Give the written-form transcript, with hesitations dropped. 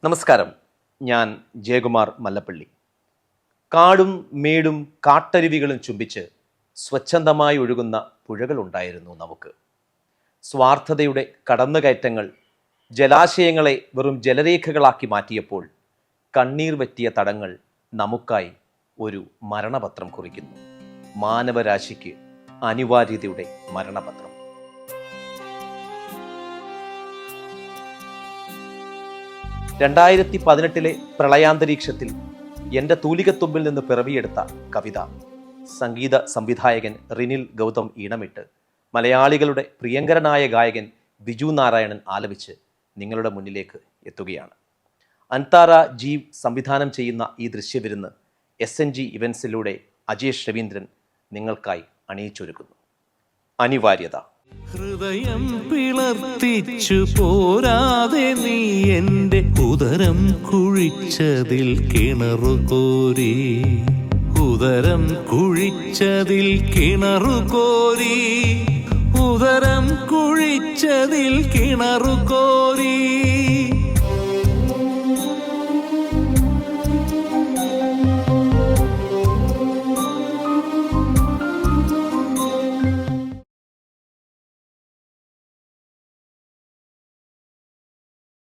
നമസ്കാരം, ഞാൻ ജയകുമാർ മല്ലപ്പള്ളി. കാടും മേടും കാട്ടരുവികളും ചുംബിച്ച് സ്വച്ഛന്തമായി ഒഴുകുന്ന പുഴകളുണ്ടായിരുന്നു നമുക്ക്. സ്വാർത്ഥതയുടെ കടന്നുകയറ്റങ്ങൾ ജലാശയങ്ങളെ വെറും ജലരേഖകളാക്കി മാറ്റിയപ്പോൾ കണ്ണീർ വറ്റിയ തടങ്ങൾ നമുക്കായി ഒരു മരണപത്രം കുറിക്കുന്നു. മാനവരാശിക്ക് അനിവാര്യതയുടെ മരണപത്രം. 2018 പ്രളയാന്തരീക്ഷത്തിൽ എൻ്റെ തൂലികത്തുമ്പിൽ നിന്ന് പിറവിയെടുത്ത കവിത സംഗീത സംവിധായകൻ റിനിൽ ഗൗതം ഈണമിട്ട് മലയാളികളുടെ പ്രിയങ്കരനായ ഗായകൻ ബിജു നാരായണൻ ആലപിച്ച് നിങ്ങളുടെ മുന്നിലേക്ക് എത്തുകയാണ്. അൻതാര ജീവ് സംവിധാനം ചെയ്യുന്ന ഈ ദൃശ്യവിരുന്ന് SNG ഇവൻസിലൂടെ അജേഷ് രവീന്ദ്രൻ നിങ്ങൾക്കായി അണിയിച്ചൊരുക്കുന്നു. അനിവാര്യത. ഹൃദയം പിളർത്തിച്ചു പോരാതെ നീ എൻ്റെ ഉദരം കുഴിച്ചതിൽ കിണറുകോരി, ഉദരം കുഴിച്ചതിൽ കിണറുകോരി, ഉദരം കുഴിച്ചതിൽ കിണറുകോരി.